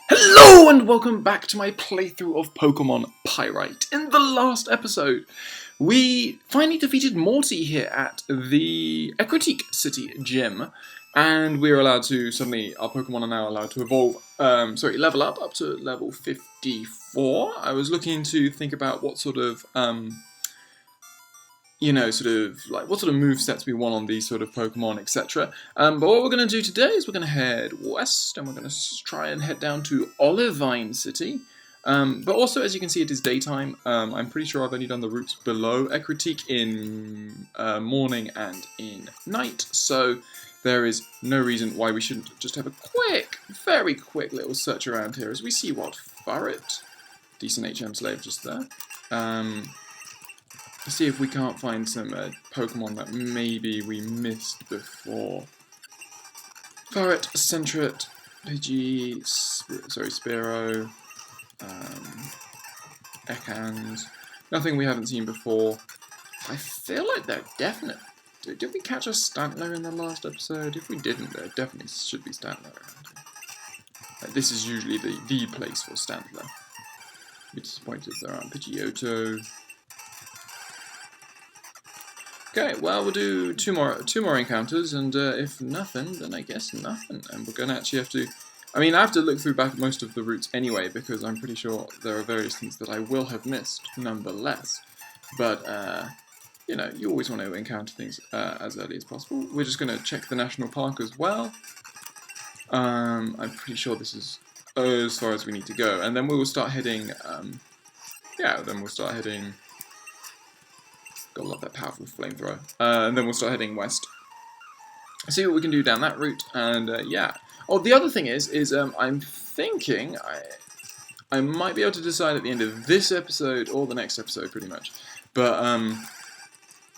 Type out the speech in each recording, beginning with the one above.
Hello and welcome back to my playthrough of Pokemon Pyrite. In the last episode, we finally defeated Morty here at the Equitique City Gym, and we're allowed to, suddenly our Pokemon are now allowed to evolve, level up to level 54. I was looking to think about what sort of, what sort of move sets we want on these sort of Pokemon, etc. But what we're going to do today is we're going to head west, and we're going to try and head down to Olivine City. But also, as you can see, it is daytime. I'm pretty sure I've only done the routes below Equitique in morning and in night, so there is no reason why we shouldn't just have a very quick little search around here as we see what Pyrite, decent HM slave just there. See if we can't find some Pokemon that maybe we missed before. Pyrite, Centret, Pidgey, Spearow, Ekans. Nothing we haven't seen before. I feel like they're definite. Did we catch a Stantler in the last episode? If we didn't, there definitely should be Stantler around here. This is usually the place for Stantler. Be disappointed if there aren't Pidgeotto. Okay, well, we'll do two more encounters, and if nothing, then I guess nothing. And we're going to actually have to... I have to look through back most of the routes anyway, because I'm pretty sure there are various things that I will have missed, nonetheless. But, you always want to encounter things as early as possible. We're just going to check the national park as well. I'm pretty sure this is as far as we need to go. And then we will start heading... Gotta love that powerful flamethrower. And then we'll start heading west. See what we can do down that route, and yeah. Oh, the other thing is I'm thinking I might be able to decide at the end of this episode or the next episode, pretty much. But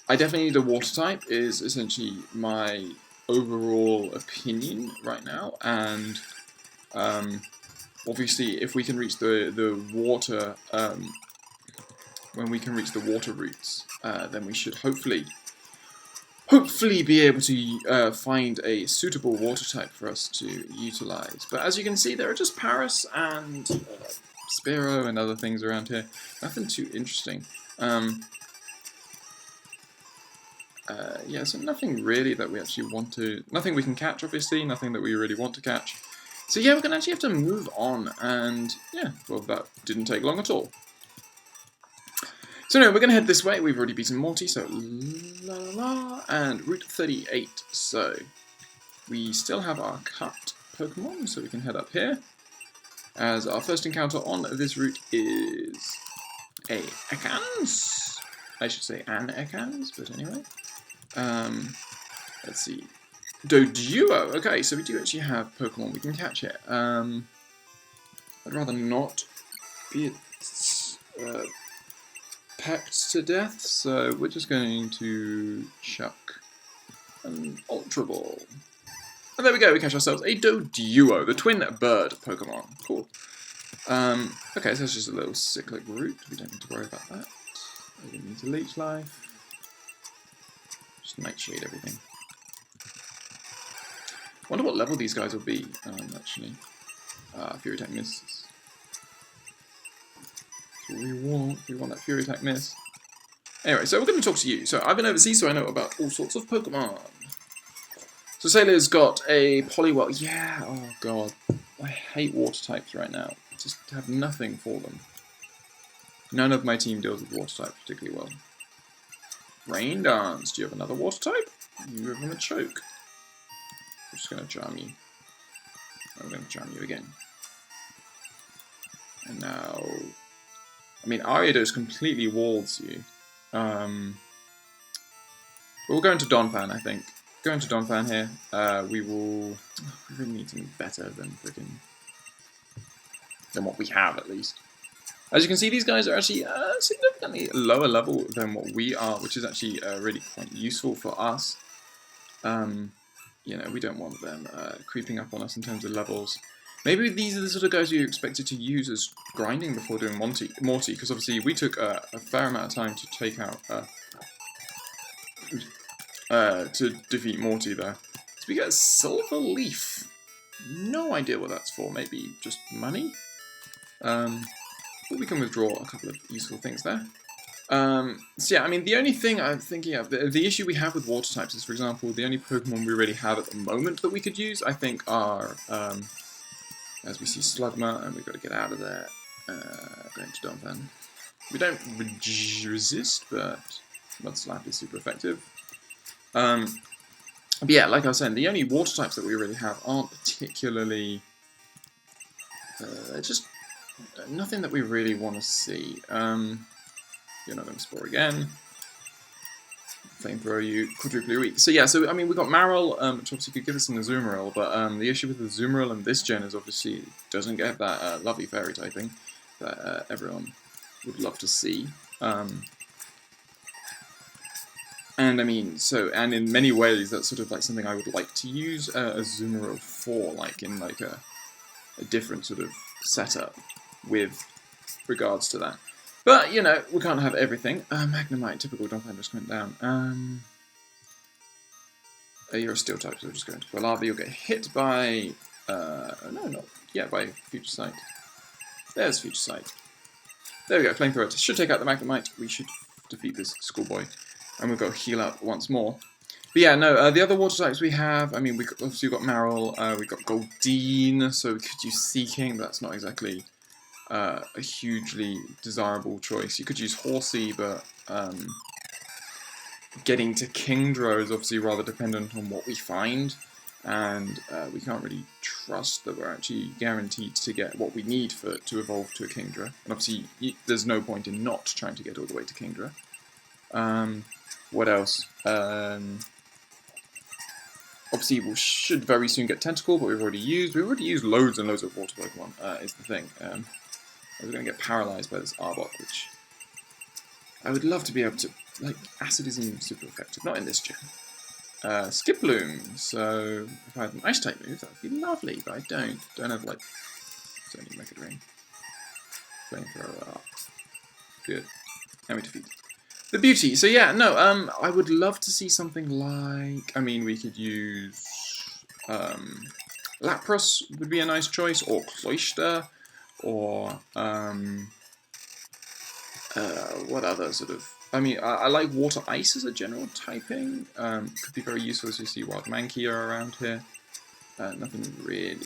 I definitely need a water type. Is essentially my overall opinion right now, and obviously if we can reach the water. When we can reach the water routes, then we should hopefully be able to find a suitable water type for us to utilize. But as you can see, there are just Paris and Spearow and other things around here. Nothing too interesting. Yeah, so nothing really that we actually want to... Nothing we can catch, obviously. Nothing that we really want to catch. So yeah, we're going to actually have to move on. And yeah, well, that didn't take long at all. So anyway, we're going to head this way. We've already beaten Morty, so la la la, and Route 38. So we still have our cut Pokemon, so we can head up here. As our first encounter on this route is a Ekans. I should say an Ekans, but anyway. Let's see. Doduo. Okay, so we do actually have Pokemon we can catch here. I'd rather not be pecked to death, so we're just going to chuck an Ultra Ball. And there we go, we catch ourselves a Doduo, the twin bird Pokemon. Cool. Okay, so that's just a little cyclic route, we don't need to worry about that. We don't need to leech life. Just nightshade everything. Wonder what level these guys will be, actually. Fury Attack misses. We want that Fury Attack miss. Anyway, so we're going to talk to you. So I've been overseas, so I know about all sorts of Pokemon. So Sailor's got a Poliwhirl. Yeah, oh god. I hate water types right now. Just have nothing for them. None of my team deals with water types particularly well. Rain Dance. Do you have another water type? You have a Choke. I'm just going to charm you. I'm going to charm you again. And now... Ariados completely walls you. But we'll go into Donphan, I think. Go into Donphan here. We really need something better than what we have, at least. As you can see, these guys are actually significantly lower level than what we are, which is actually really quite useful for us. We don't want them creeping up on us in terms of levels. Maybe these are the sort of guys you expected to use as grinding before doing Morty, because obviously we took a fair amount of time to take out, to defeat Morty there. So we get a Silver Leaf. no idea what that's for. Maybe just money? But we can withdraw a couple of useful things there. So yeah, I mean, the only thing I'm thinking of, the issue we have with water types is, for example, the only Pokemon we really have at the moment that we could use, I think, are, as we see, Slugma, and we've got to get out of there, going to Donphan. We don't resist, but Mud Slap is super effective. But yeah, like I was saying, the only water types that we really have aren't particularly, just nothing that we really want to see. You're not going to Spore again. Flamethrower you, quadruply weak. So yeah, so I mean, we got Marill, which obviously could give us an Azumarill, but the issue with the Azumarill in this gen is obviously it doesn't get that lovely fairy typing that everyone would love to see. And I mean, and in many ways, that's sort of like something I would like to use Azumarill for, like in like a different sort of setup with regards to that. But, you know, we can't have everything. Magnemite, typical Donphan just went down. You're a Steel type, so we're just going to Quilava. You'll get hit by... by Future Sight. There's Future Sight. There we go, Flamethrower. Should take out the Magnemite. We should defeat this schoolboy. And we'll go heal up once more. But yeah, no, the other water types we have, I mean, obviously we've got Marill, we've got Goldeen, so we could use Seeking, but that's not exactly... a hugely desirable choice. You could use Horsey, but getting to Kingdra is obviously rather dependent on what we find, and we can't really trust that we're actually guaranteed to get what we need to evolve to a Kingdra. And obviously, there's no point in not trying to get all the way to Kingdra. What else? Obviously, we should very soon get Tentacle, but we've already used loads and loads of water Pokemon, is the thing. We're going to get paralyzed by this Arbok, which I would love to be able to, like, Acid isn't super effective, not in this gen. Skiploom, so if I had an Ice-type move, that would be lovely, but I don't have, like, it's only Mega Drain. Flamethrower up. Good. And we defeat the Beauty. So yeah, no, I would love to see something like, I mean, we could use, Lapras would be a nice choice, or Cloyster, or, what other sort of... I mean, I like Water Ice as a general typing. Could be very useful as you see Wild Mankey are around here. Nothing really...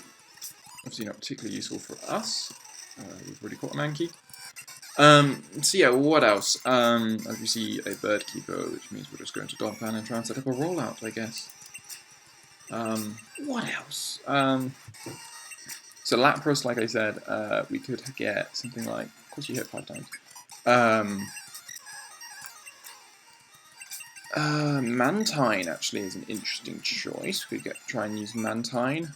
Obviously not particularly useful for us. We've already caught a Mankey. So yeah, what else? As you see a Bird Keeper, which means we're just going to Donphan and try and set up a rollout, I guess. What else? So Lapras, like I said, we could get something like... Of course you hit 5 times. Mantine actually is an interesting choice. We could try and use Mantine.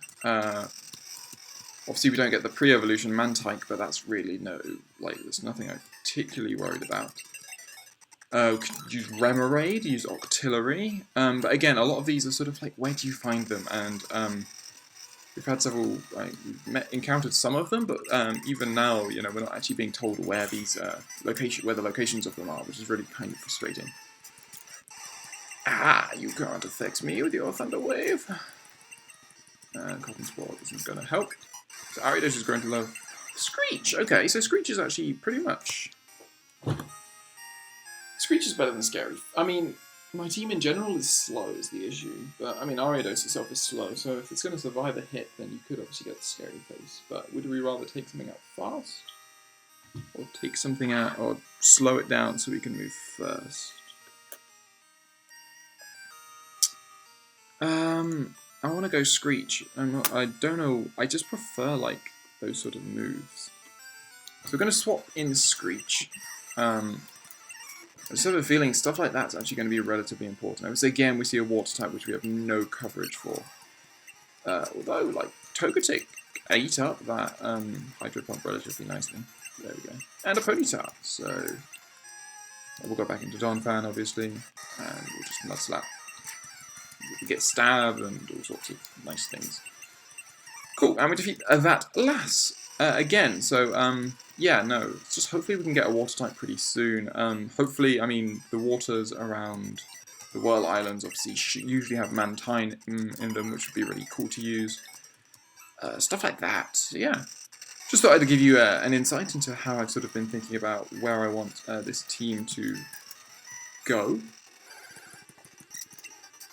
Obviously we don't get the pre-evolution Mantike, but that's really there's nothing I'm particularly worried about. We could use Remoraid, use Octillery. But again, a lot of these are sort of like, where do you find them? And we've had several, we've encountered some of them, but even now, you know, we're not actually being told where these where the locations of them are, which is really kind of frustrating. Ah, you can't affect me with your Thunder Wave. Cotton Spore isn't going to help. So Ariados is growing to love. Screech! Okay, so Screech is actually pretty much... Screech is better than Scary. I mean, my team in general is slow is the issue, but I mean Ariados itself is slow, so if it's going to survive a hit, then you could obviously get the Scary Face. But would we rather take something out fast? Or take something out, or slow it down so we can move first? I want to go Screech. I don't know. I just prefer like those sort of moves. So we're going to swap in Screech. I just have a feeling stuff like that's actually going to be relatively important. Obviously, again, we see a water type which we have no coverage for. Although, like, Togetic ate up that Hydro Pump relatively nicely. There we go. And a Ponyta. So we'll go back into Donphan, obviously, and we'll just Mud Slap. We get stabbed and all sorts of nice things. Cool, and we defeat that lass again. So yeah, no, just hopefully we can get a water type pretty soon. Hopefully, I mean, the waters around the Whirl Islands obviously usually have Mantine in them, which would be really cool to use. stuff like that. So, yeah. Just thought I'd give you an insight into how I've sort of been thinking about where I want this team to go.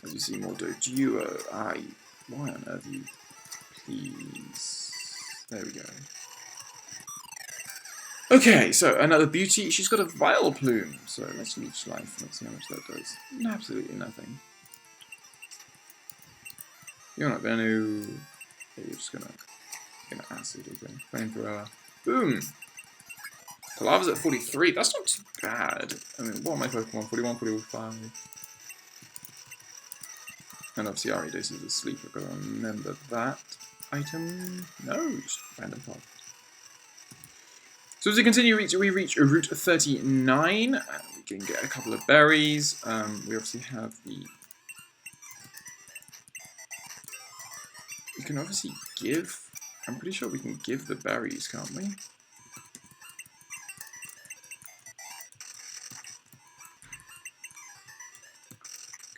As you see, more duo. Why on earth you? Please. There we go. Okay, so another beauty. She's got a vile plume. So let's leech life. Let's see how much that does. Absolutely nothing. You're not going to. You're just going to acid. Okay. Flamethrower. Boom. Palava's at 43. That's not too bad. I mean, what are my Pokemon? 41, 45. And obviously Ariados is asleep. I've got to remember that item. No, just random part. So as we continue, we reach Route 39. And we can get a couple of berries. We obviously have the... We can obviously give... I'm pretty sure we can give the berries, can't we?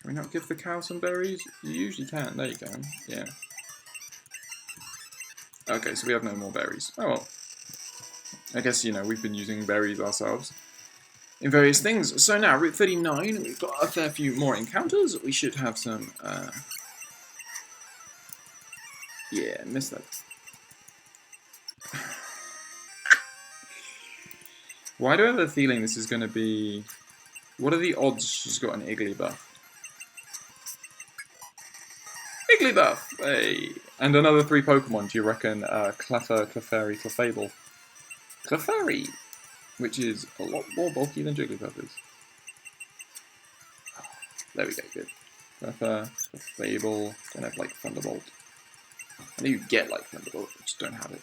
Can we not give the cow some berries? You usually can. There you go. Yeah. Okay, so we have no more berries. Oh well. I guess, you know, we've been using berries ourselves in various things. So now, Route 39, we've got a fair few more encounters. We should have some, yeah, missed that. Why do I have a feeling this is going to be... What are the odds she's got an Igglybuff? Igglybuff! Hey! And another 3 Pokemon, do you reckon? Clefairy, Clefable. Clefairy! Which is a lot more bulky than Jigglypuff is. There we go, good. Clefable, don't have like Thunderbolt. I know you get like Thunderbolt, but just don't have it.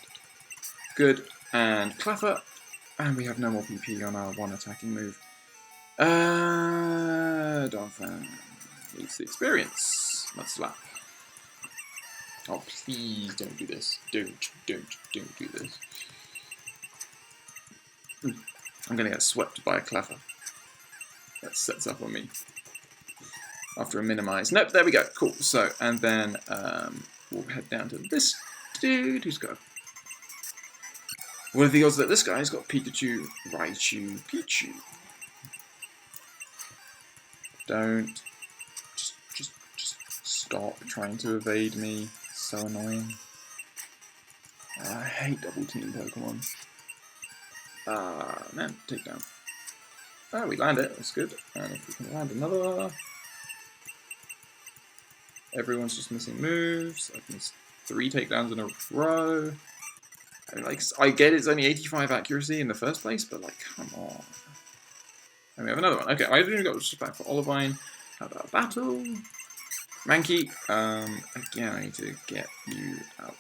Good, and Clefairy, and we have no more PP on our one attacking move. Donphan needs the experience. Let's slap. Oh, please don't do this. Don't do this. I'm gonna get swept by a Clefairy. That sets up on me. After a minimize. Nope, there we go. Cool. So, and then we'll head down to this dude who's got... What are the odds that this guy's got Pikachu, Raichu, Pichu? Don't. Just stop trying to evade me. So annoying. I hate double team Pokemon. Man, take down. Oh, we land it. That's good. And if we can land another... Everyone's just missing moves. I've missed 3 takedowns in a row. I mean, like, I get it's only 85 accuracy in the first place, but like, come on. And we have another one. Okay, I've only got just back for Olivine. How about battle? Mankey. Again, I need to get you out.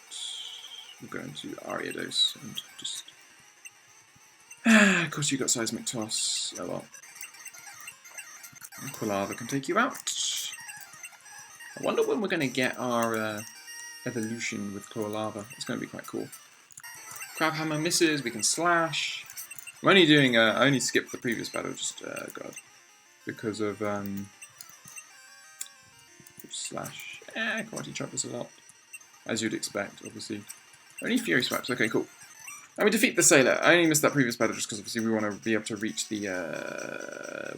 We're going to Ariados and just... of course you got Seismic Toss. Oh well. And Quilava can take you out. I wonder when we're going to get our evolution with Quilava. It's going to be quite cool. Crabhammer misses, we can slash. I'm only doing, I only skipped the previous battle, just, God. Because of, slash. Karate Chop is a lot. As you'd expect, obviously. Only Fury Swaps, okay, cool. And we defeat the Sailor. I only missed that previous battle just because obviously we want to be able to reach the,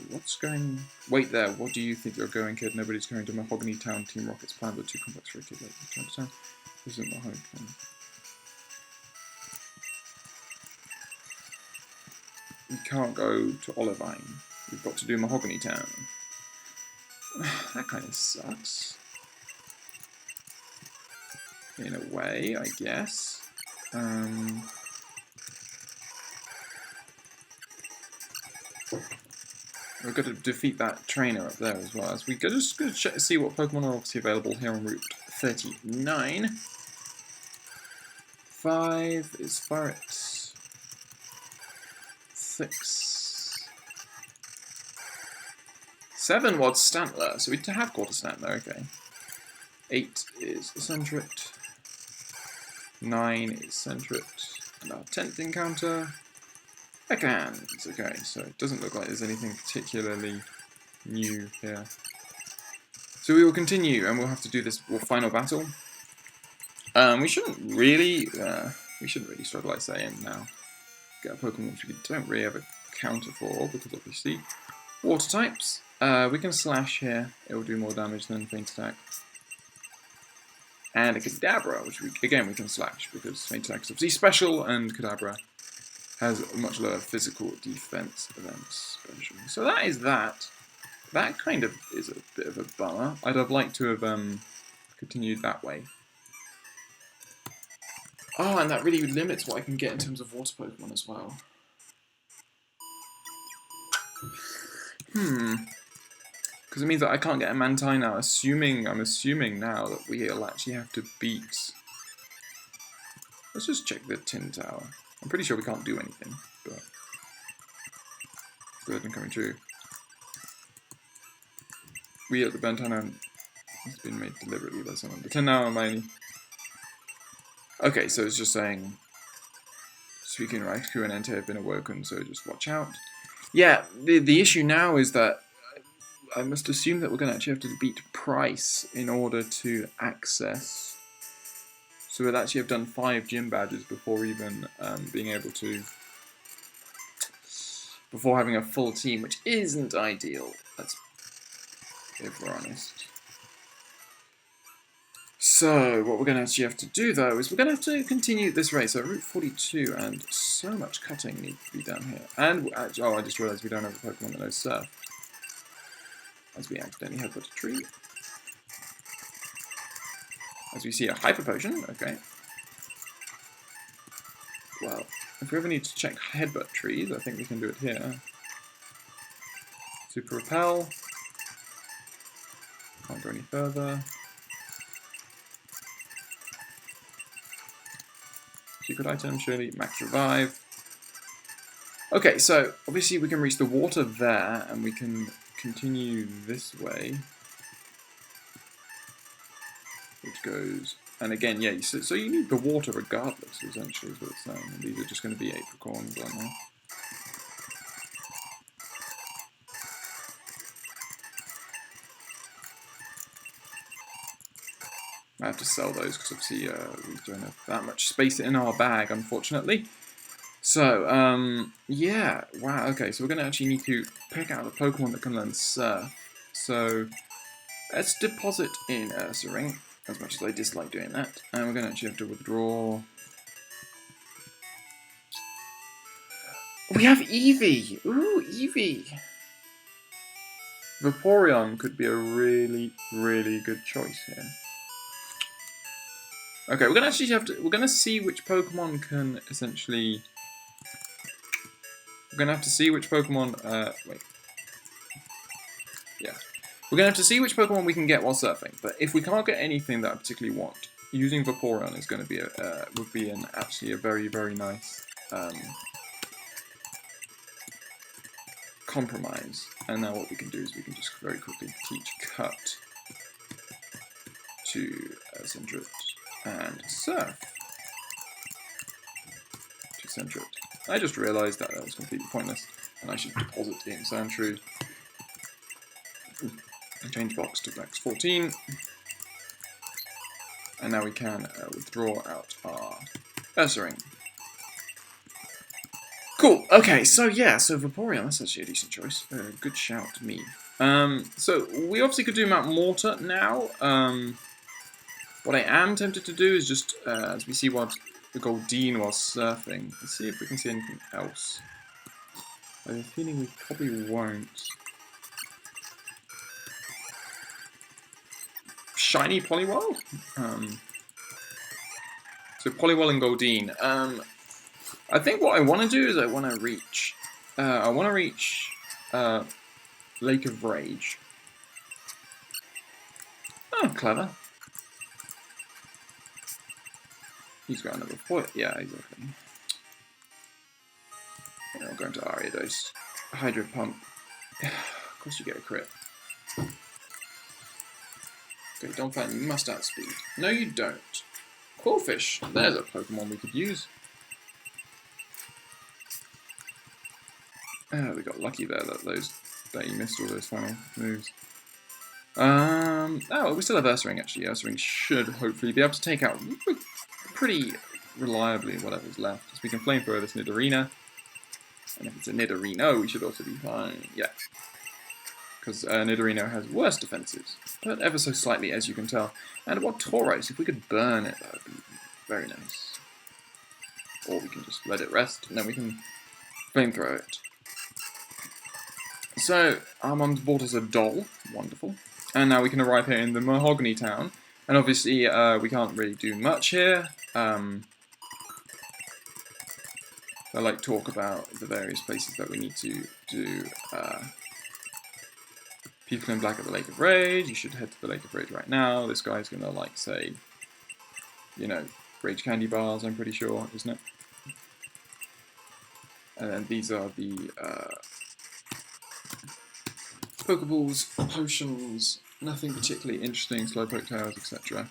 what's going... Wait there, what do you think you're going, kid? Nobody's going to Mahogany Town. Team Rocket's plan, but too complex for a kid like you to understand. This isn't Mahogany Town. We can't go to Olivine. We've got to do Mahogany Town. That kind of sucks. In a way, I guess. We're going to defeat that trainer up there as well. As we just going to check to see what Pokemon are obviously available here on Route 39. 5 is Pyrite. 6. 7 was Stantler, so we have caught a Stantler, okay. 8 is Centret. 9 is Centret. And our 10th encounter, Backhands. Okay, so it doesn't look like there's anything particularly new here. So we will continue, and we'll have to do this final battle. We shouldn't really struggle, I say, and now get a Pokemon which we don't really have a counter for, because obviously water types. We can slash here, it will do more damage than Faint Attack. And a Kadabra, which we can slash, because Faint Attack is obviously special, and Kadabra has a much lower physical defense than special. So that is that. That kind of is a bit of a bummer. I'd have liked to have continued that way. Oh, and that really limits what I can get in terms of water Pokemon as well. Because it means that I can't get a Mantine now. I'm assuming now that we'll actually have to beat... Let's just check the Tin Tower. I'm pretty sure we can't do anything, but... Good and coming true. We at the Bentana has been made deliberately by someone. The 10 hour mining. Okay, so it's just saying Suicune, Raikou, and Entei have been awoken, so just watch out. Yeah, the issue now is that I must assume that we're going to actually have to beat Price in order to access. So we'll actually have done 5 gym badges before even being able to. Before having a full team, which isn't ideal. That's if we're honest. So, what we're going to actually have to do, though, is we're going to have to continue this race. So, Route 42, and so much cutting needs to be done here. And, oh, I just realised we don't have a Pokemon that knows Surf. As we accidentally headbutt a tree. As we see a Hyper Potion, okay. Well, if we ever need to check headbutt trees, I think we can do it here. Super Repel. Can't go any further. Secret item, surely. Max Revive. Okay, so obviously we can reach the water there, and we can continue this way. Which goes... And again, yeah, so you need the water regardless, essentially, is what it's saying. And these are just going to be apricorns, aren't they? I have to sell those because obviously we don't have that much space in our bag, unfortunately. So, yeah, wow, okay, so we're going to actually need to pick out a Pokemon that can learn Surf. So, let's deposit in Ursaring, as much as I dislike doing that. And we're going to actually have to withdraw. We have Eevee! Ooh, Eevee! Vaporeon could be a really, really good choice here. Okay, we're gonna actually have to. We're gonna see which Pokemon can essentially. We're gonna have to see which Pokemon. Wait. Yeah, we're gonna have to see which Pokemon we can get while surfing. But if we can't get anything that I particularly want, using Vaporeon is going to be would be actually a very, very nice compromise. And now what we can do is we can just very quickly teach Cut to Centret. And Surf to Centret. I just realised that was completely pointless, and I should deposit in Sandshrew. Change box to max 14. And now we can withdraw out our Ursaring. Cool, okay, so yeah, so Vaporeon, that's actually a decent choice. Good shout to me. So we obviously could do Mount Mortar now. What I am tempted to do is just, as we see what the Goldeen while surfing, let's see if we can see anything else. I have a feeling we probably won't. Shiny Poliwhirl? So Poliwhirl and Goldeen. I think what I want to do is I want to reach Lake of Rage. Oh, clever. He's got another point. Yeah, exactly. Yeah, we're going to Ariados. Hydro Pump. Of course you get a crit. Okay, Donphan, you must outspeed. No, you don't. Quillfish. There's a Pokemon we could use. We got lucky there that you missed all those final moves. Oh, we still have Ursaring, actually. Ursaring should hopefully be able to take out pretty reliably whatever's left. So we can flamethrower this Nidorina. And if it's a Nidorino, we should also be fine. Yeah. Because Nidorino has worse defenses, but ever so slightly, as you can tell. And what Tauros? If we could burn it, that would be very nice. Or we can just let it rest, and then we can flamethrower it. So, Armand's bought us a doll. Wonderful. And now we can arrive here in the Mahogany Town. And obviously, we can't really do much here. I like talk about the various places that we need to do. People in black at the Lake of Rage. You should head to the Lake of Rage right now. This guy's gonna, like, say, you know, Rage candy bars, I'm pretty sure, isn't it? And then these are the Pokeballs, potions, nothing particularly interesting, Slowpoke Tails, etc.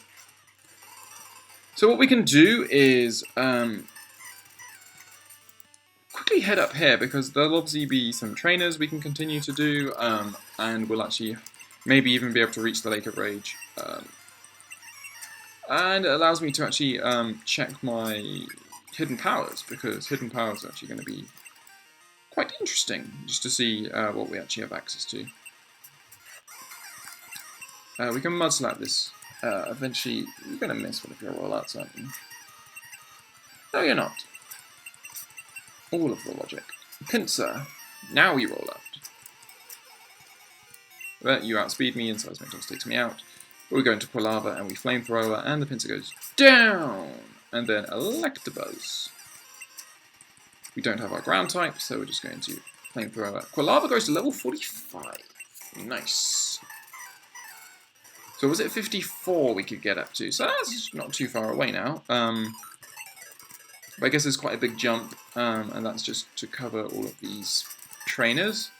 So what we can do is quickly head up here, because there'll obviously be some trainers we can continue to do, and we'll actually maybe even be able to reach the Lake of Rage. And it allows me to actually check my hidden powers, because hidden powers are actually going to be quite interesting, just to see what we actually have access to. We can mud slap this. Eventually, you're going to miss one of your rollouts, aren't you? No, you're not. All of the logic. Pinsir. Now you roll out. But you outspeed me, and Seismitoss takes me out. But we go into Quilava, and we Flamethrower, and the Pinsir goes down! And then Electabuzz. We don't have our ground type, so we're just going to Flamethrower. Quilava goes to level 45. Nice. So was it 54 we could get up to? So that's not too far away now. But I guess it's quite a big jump, and that's just to cover all of these trainers.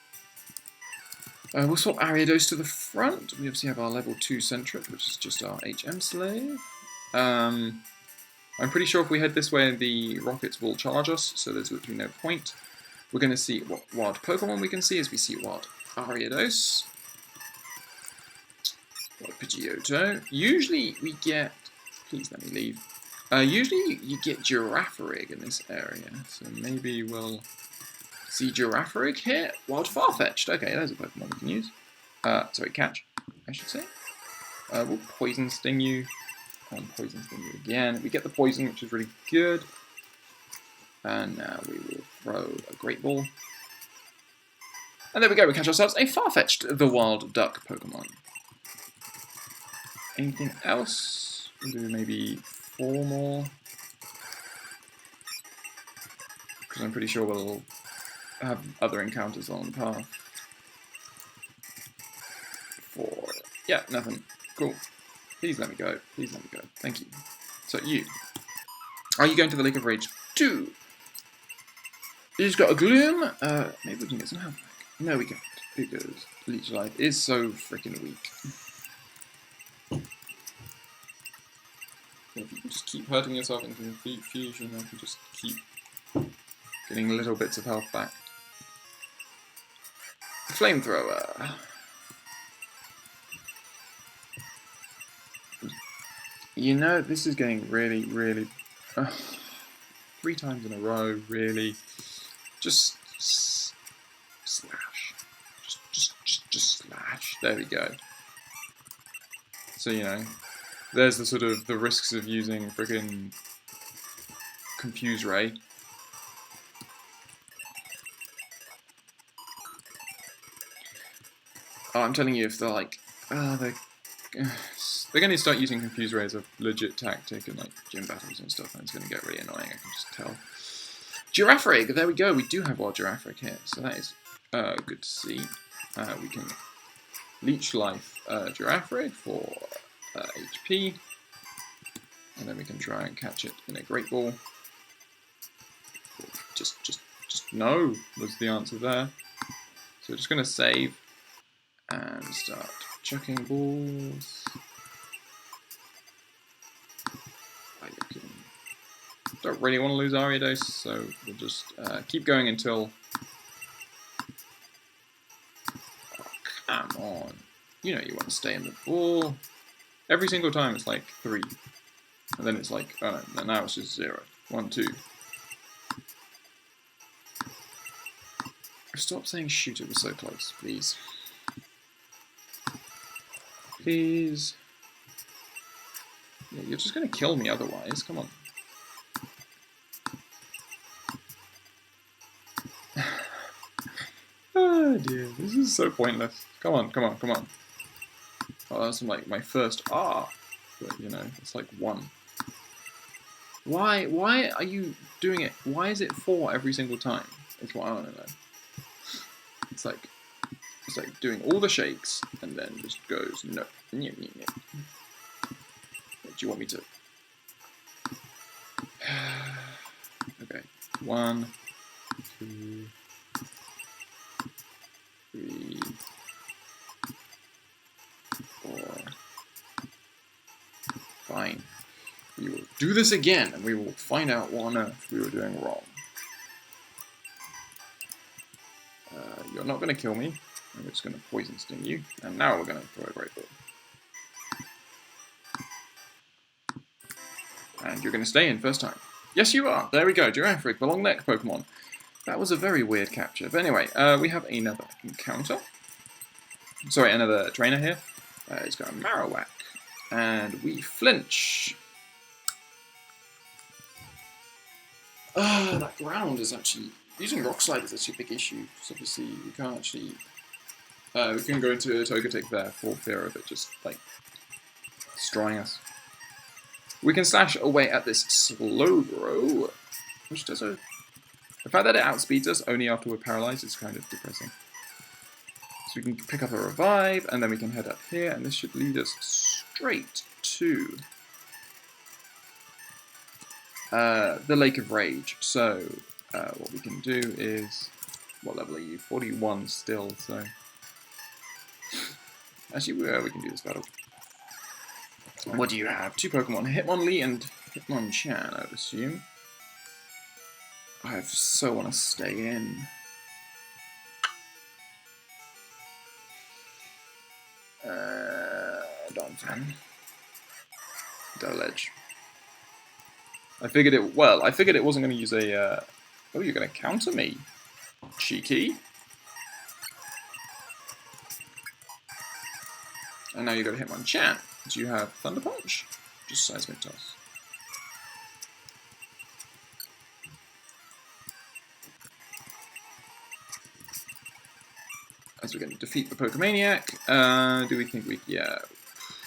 We'll swap Ariados to the front. We obviously have our level 2 Sentret, which is just our HM slave. I'm pretty sure if we head this way, the rockets will charge us, so there's literally no point. We're going to see what wild Pokemon we can see as we see wild Ariados. Wild Pidgeotto. Usually we get... Please let me leave. Usually you get Girafarig in this area, so maybe we'll see Girafarig here. Wild Farfetch'd. Okay, there's a Pokemon we can use. Sorry, catch, I should say. We'll Poison Sting you. And Poison Sting you again. We get the poison, which is really good. And now we will throw a Great Ball. And there we go, we catch ourselves a Farfetch'd, the Wild Duck Pokemon. Anything else? We'll do maybe 4 more. Because I'm pretty sure we'll have other encounters along the path. 4. Yeah, nothing. Cool. Please let me go. Please let me go. Thank you. So you. Are you going to the Lake of Rage 2? He's got a Gloom. Maybe we can get some health back. No, we can't. Because Leech Life is so freaking weak. If you can just keep hurting yourself into fusion, I can just keep getting little bits of health back. Flamethrower. You know, this is getting really, really... 3 times in a row, really. Just slash. Just slash. There we go. So, you know, there's the sort of the risks of using friggin' Confuse Ray. Oh, I'm telling you, if they're like, they're going to start using Confuse Ray as a legit tactic in like gym battles and stuff, and it's going to get really annoying, I can just tell. Girafarig, there we go, we do have our Girafarig here, so that is good to see. We can Leech Life Girafarig for HP, and then we can try and catch it in a Great Ball. Just no was the answer there. So we're just going to save and start chucking balls. Don't really want to lose Ariados, so we'll just keep going until... Oh, come on. You know you want to stay in the ball. Every single time it's like 3. And then it's like, oh no, now it's just 0. 1, 2. Stop saying shoot, it was so close, please. Please. Yeah, you're just going to kill me otherwise, come on. Oh dear, this is so pointless. Come on, come on, come on. Oh, that's like my first R. But, you know, it's like 1. Why are you doing it? Why is it 4 every single time? That's what I want to know. It's like doing all the shakes and then just goes no. Do you want me to? Okay. 1, 2, 3, 4. Fine. We will do this again, and we will find out what on earth we were doing wrong. You're not going to kill me. I'm just going to poison sting you. And now we're going to throw a great ball. And you're going to stay in first time. Yes, you are. There we go. Giraffric, the long neck Pokemon. That was a very weird capture. But anyway, we have another encounter. Sorry, another trainer here. He's got a Marowak. And we flinch. That ground is actually... Using Rock Slide is actually a big issue. So obviously, you can't actually... we can go into a Togetic there for fear of it just, like, destroying us. We can slash away at this Slowbro, which does a... The fact that it outspeeds us only after we're paralyzed is kind of depressing. So we can pick up a Revive, and then we can head up here, and this should lead us straight to the Lake of Rage. So what we can do is... What level are you? 41 still, so... Actually, we can do this battle. What do you have? 2 Pokemon, Hitmonlee and Hitmonchan, I would assume. I so want to stay in. Donphan. Double Edge. I figured it wasn't going to use a... Oh, you're going to counter me. Cheeky. And now you got to Hitmonchan. Do you have Thunder Punch? Just Seismic Toss. As we're going to defeat the Pokemaniac, do we think we... Yeah,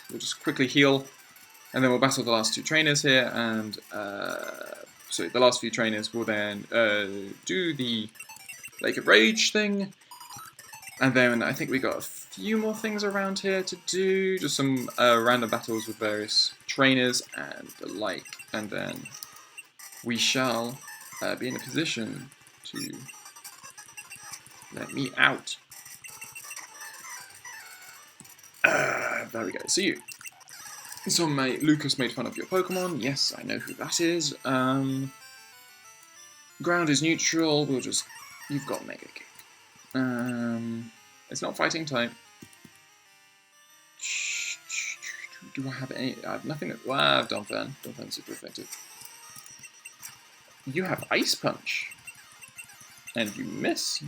we'll just quickly heal. And then we'll battle the last 2 trainers here, and... so the last few trainers will then do the Lake of Rage thing. And then I think we got a few more things around here to do. Just some random battles with various trainers and the like. And then we shall be in a position to let me out. There we go. See you. So Lucas made fun of your Pokemon. Yes, I know who that is. Ground is neutral. We'll just... You've got Mega Kick. It's not fighting type. Do I have any... I have nothing... Wow, I've Donphan. Donphan's super effective. You have Ice Punch. And you miss.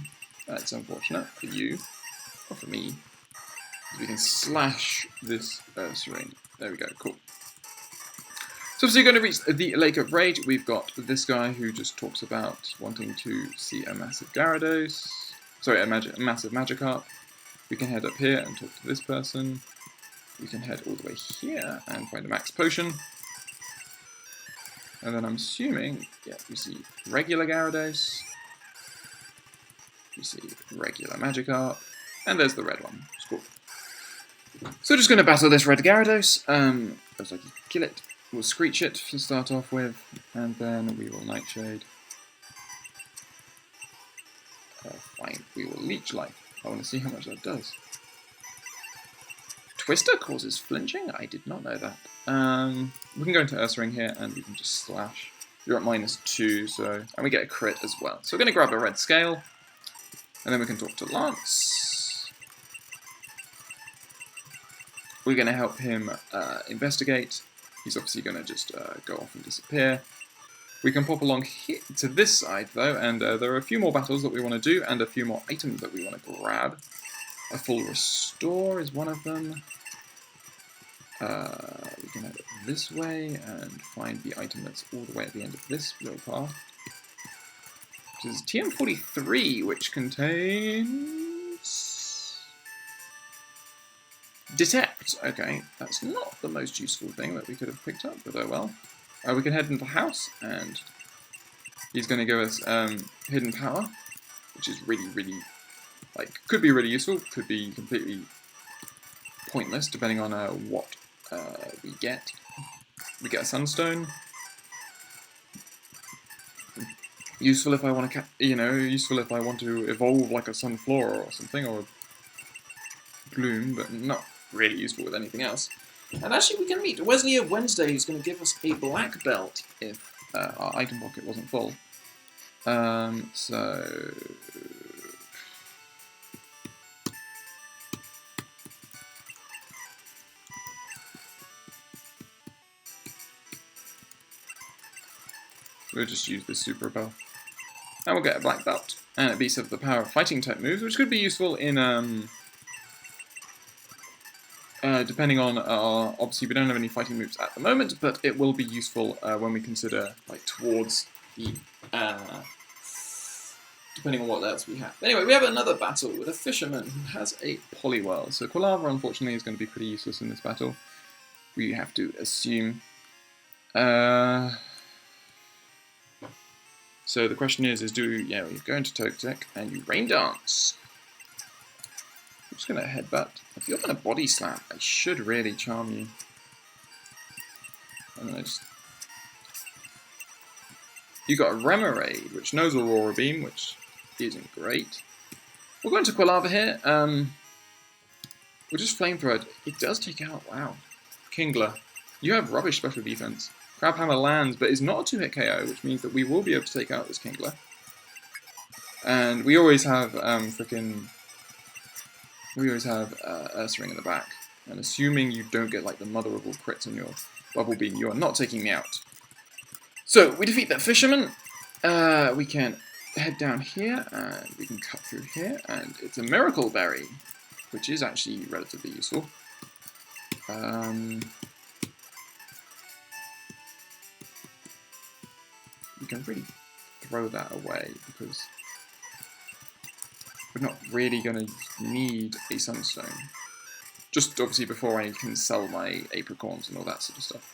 That's unfortunate for you. Or for me. We can slash this Ursaring. There we go, cool. So you're going to reach the Lake of Rage. We've got this guy who just talks about wanting to see a massive Gyarados. Sorry, a massive Magikarp. We can head up here and talk to this person. We can head all the way here and find a max potion. And then I'm assuming, yeah, we see regular Gyarados. We see regular Magikarp. And there's the red one. It's cool. So just going to battle this red Gyarados. Looks like you kill it. We'll Screech it to start off with, and then we will Nightshade. Fine, we will Leech Life. I want to see how much that does. Twister causes flinching? I did not know that. We can go into Ursaring here, and we can just slash. You're at -2, so... And we get a crit as well. So we're going to grab a red scale, and then we can talk to Lance. We're going to help him investigate. He's obviously going to just go off and disappear. We can pop along here to this side, though, and there are a few more battles that we want to do, and a few more items that we want to grab. A full restore is one of them. We can head this way and find the item that's all the way at the end of this little path. Which is TM43, which contains... Detect. Okay, that's not the most useful thing that we could have picked up, but oh well. We can head into the house, and he's going to give us Hidden Power, which is really, like, could be really useful, could be completely pointless, depending on what we get. We get a Sunstone. Useful if I want to, useful if I want to evolve like a Sunflora or something, or a Bloom, but not really useful with anything else. And actually we can meet Wesley of Wednesday, who's going to give us a black belt if our item pocket wasn't full. So... we'll just use this super bow. And we'll get a black belt. And a beast of the power of fighting type moves, which could be useful in depending on obviously we don't have any fighting moves at the moment, but it will be useful when we consider like towards the depending on what else we have. Anyway, we have another battle with a fisherman who has a Poliwhirl. So Quilava unfortunately is going to be pretty useless in this battle. We have to assume. So the question is you go into Togetic and you Rain Dance. I'm just going to headbutt. If you're going to Body Slap, I should really charm you. And then you got a Remoraid, which knows Aurora Beam, which isn't great. We'll go into Quilava here. We'll just Flamethrower it. It does take out, wow. Kingler. You have rubbish special defense. Crabhammer lands, but is not a 2-hit KO, which means that we will be able to take out this Kingler. And we always have Ursaring in the back. And assuming you don't get like the mother of all crits on your Bubble Beam, you are not taking me out. So we defeat that fisherman. We can head down here and we can cut through here, and it's a Miracle Berry, which is actually relatively useful. We can really throw that away because we're not really going to need a Sunstone. Just obviously before I can sell my Apricorns and all that sort of stuff.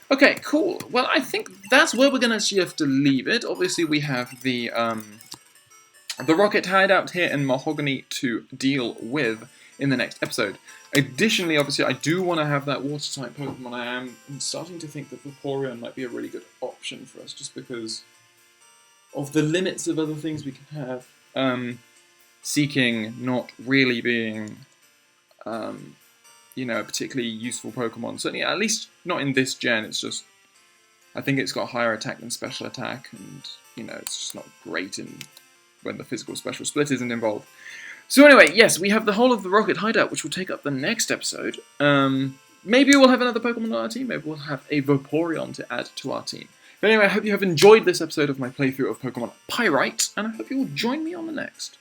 Okay, cool. Well, I think that's where we're going to actually have to leave it. Obviously, we have the Rocket Hideout here in Mahogany to deal with in the next episode. Additionally, obviously, I do want to have that Water-type Pokemon. I'm starting to think that Vaporeon might be a really good option for us, just because of the limits of other things we can have. Seeking not really being, a particularly useful Pokemon. Certainly, at least not in this gen. It's just, I think it's got higher attack than special attack, and it's just not great when the physical special split isn't involved. So anyway, yes, we have the whole of the Rocket Hideout, which will take up the next episode. Maybe we'll have another Pokemon on our team. Maybe we'll have a Vaporeon to add to our team. But anyway, I hope you have enjoyed this episode of my playthrough of Pokemon Pyrite, and I hope you will join me on the next.